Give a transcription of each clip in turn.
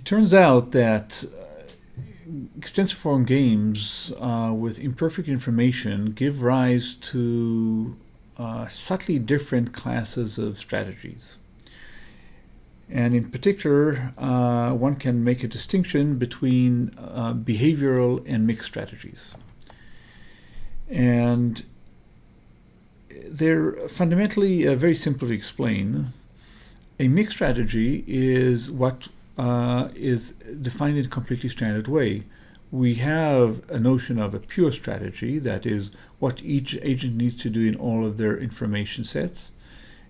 It turns out that extensive form games with imperfect information give rise to subtly different classes of strategies. And in particular, one can make a distinction between behavioral and mixed strategies. And they're fundamentally very simple to explain. A mixed strategy is what is defined in a completely standard way. We have a notion of a pure strategy, that is what each agent needs to do in all of their information sets,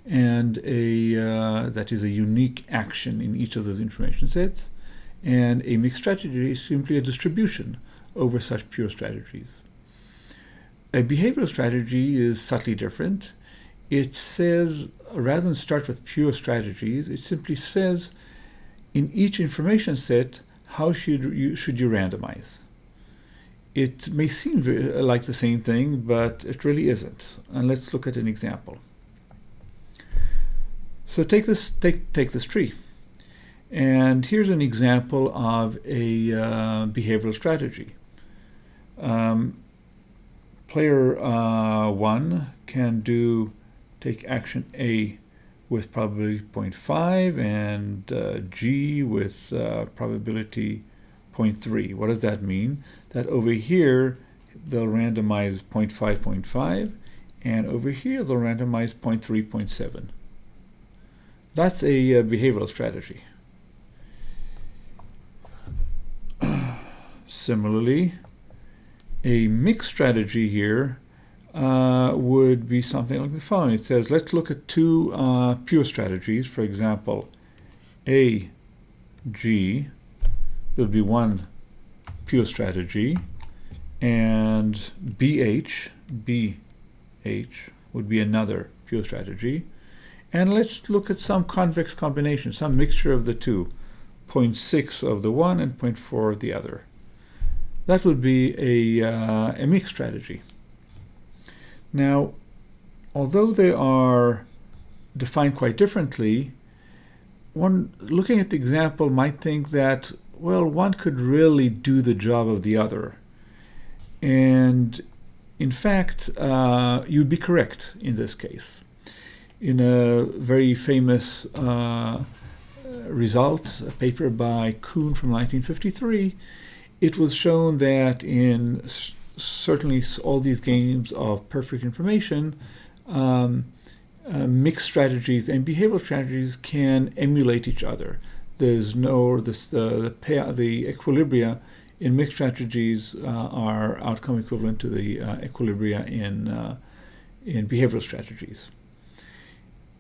and that is a unique action in each of those information sets. And a mixed strategy is simply a distribution over such pure strategies. A behavioral strategy is subtly different. It says, rather than start with pure strategies, it simply says, in each information set, how should you randomize? It may seem like the same thing, but it really isn't. And let's look at an example. So take this tree. And here's an example of a behavioral strategy. Player 1 can take action A with probability 0.5 and G with probability 0.3. What does that mean? That over here they'll randomize 0.5, 0.5, and over here they'll randomize 0.3, 0.7. That's a behavioral strategy. Similarly, a mixed strategy here would be something like the following. It says, let's look at two pure strategies. For example, A, G, there'll be one pure strategy, and BH would be another pure strategy. And let's look at some convex combination, some mixture of the two, 0.6 of the one and 0.4 of the other. That would be a mixed strategy. Now, although they are defined quite differently, one looking at the example might think that, well, one could really do the job of the other. And in fact, you'd be correct in this case. In a very famous result, a paper by Kuhn from 1953, it was shown that in certainly all these games of perfect information, mixed strategies and behavioral strategies can emulate each other. There's no the equilibria in mixed strategies are outcome equivalent to the equilibria in behavioral strategies.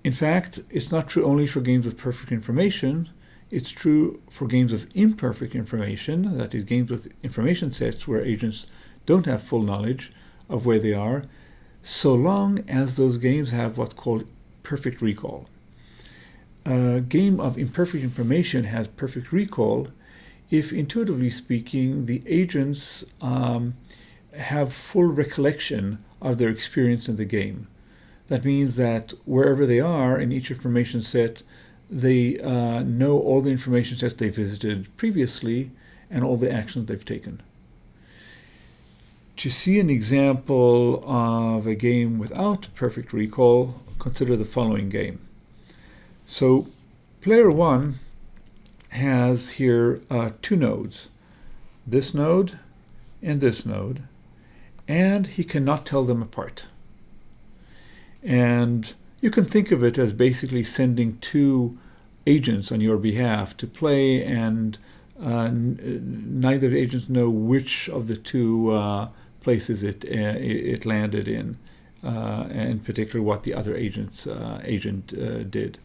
In fact, it's not true only for games of perfect information. It's true for games of imperfect information, that is, games with information sets where agents don't have full knowledge of where they are, so long as those games have what's called perfect recall. A game of imperfect information has perfect recall if, intuitively speaking, the agents have full recollection of their experience in the game. That means that wherever they are in each information set, they know all the information sets they visited previously and all the actions they've taken. To see an example of a game without perfect recall, consider the following game. So player 1 has here two nodes, this node and this node, and he cannot tell them apart. And you can think of it as basically sending two agents on your behalf to play, and neither agents know which of the two places it landed in particular what the other agent did.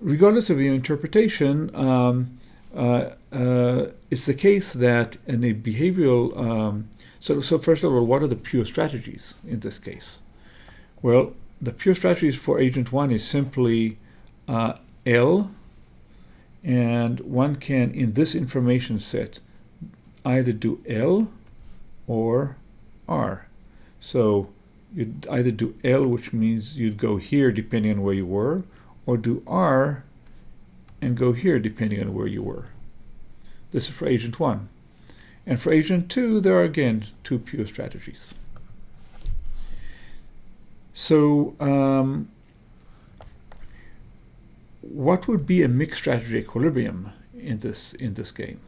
Regardless of your interpretation, it's the case that in a behavioral so first of all, what are the pure strategies in this case? Well, the pure strategies for agent 1 is simply L, and one can, in this information set, either do L or R. So you'd either do L, which means you'd go here depending on where you were, or do R and go here depending on where you were. This is for agent 1. And for agent 2, there are again 2 pure strategies. So what would be a mixed strategy equilibrium in this game?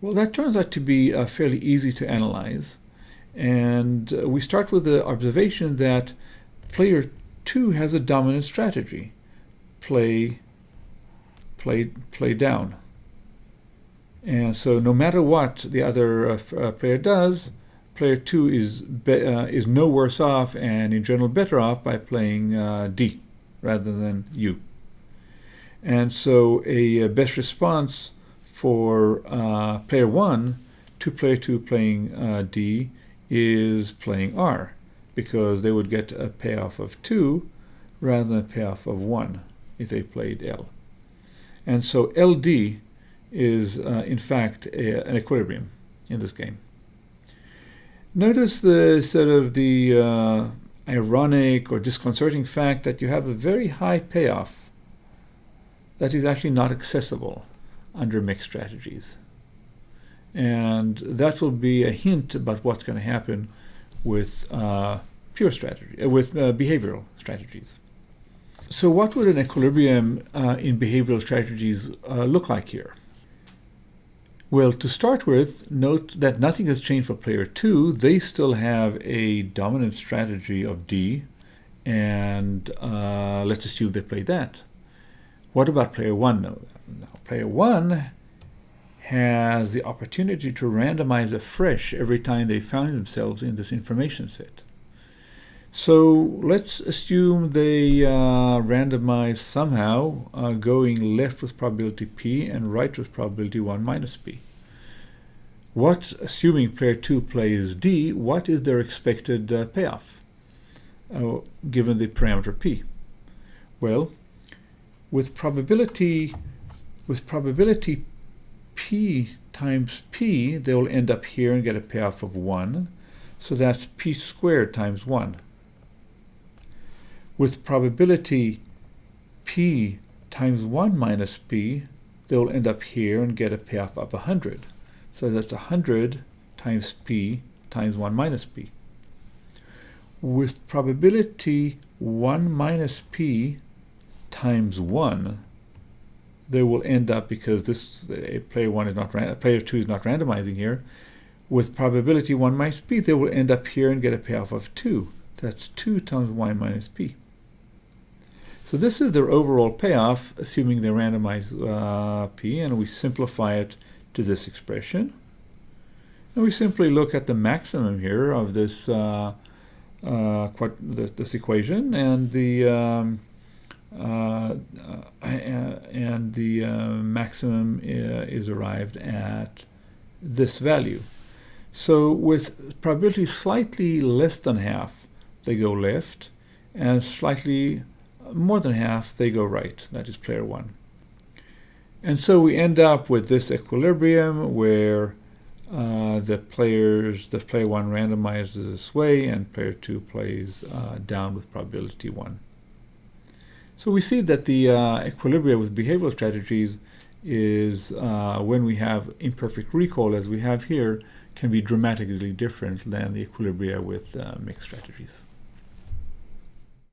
Well, that turns out to be fairly easy to analyze. And we start with the observation that player 2 has a dominant strategy. Play down. And so no matter what the other player does, player 2 is no worse off and in general better off by playing D rather than U. And so a best response for player 1 to player 2 playing D is playing R, because they would get a payoff of 2 rather than a payoff of 1 if they played L. And so LD is in fact an equilibrium in this game. Notice the sort of the ironic or disconcerting fact that you have a very high payoff that is actually not accessible under mixed strategies. And that will be a hint about what's going to happen with pure strategy, with behavioral strategies. So what would an equilibrium in behavioral strategies look like here? Well, to start with, note that nothing has changed for player 2. They still have a dominant strategy of D, and let's assume they play that. What about player 1? No, player 1 has the opportunity to randomize afresh every time they find themselves in this information set. So let's assume they randomize somehow going left with probability P and right with probability 1 minus P. Assuming player 2 plays D, what is their expected payoff given the parameter P? Well, with probability P times P, they will end up here and get a payoff of 1. So that's P squared times 1. With probability P times 1 minus P, they will end up here and get a payoff of 100. So that's 100 times P times 1 minus P. With probability 1 minus P times 1, they will end up, because player 2 is not randomizing here, with probability 1 minus P, they will end up here and get a payoff of 2. That's 2 times 1 minus P. So this is their overall payoff, assuming they randomize P, and we simplify it to this expression. And we simply look at the maximum here of this this equation, and the maximum is arrived at this value. So with probability slightly less than half, they go left, and slightly more than half, they go right. That is player 1. And so we end up with this equilibrium where the player 1 randomizes this way and player 2 plays down with probability 1. So we see that the equilibria with behavioral strategies is when we have imperfect recall, as we have here, can be dramatically different than the equilibria with mixed strategies.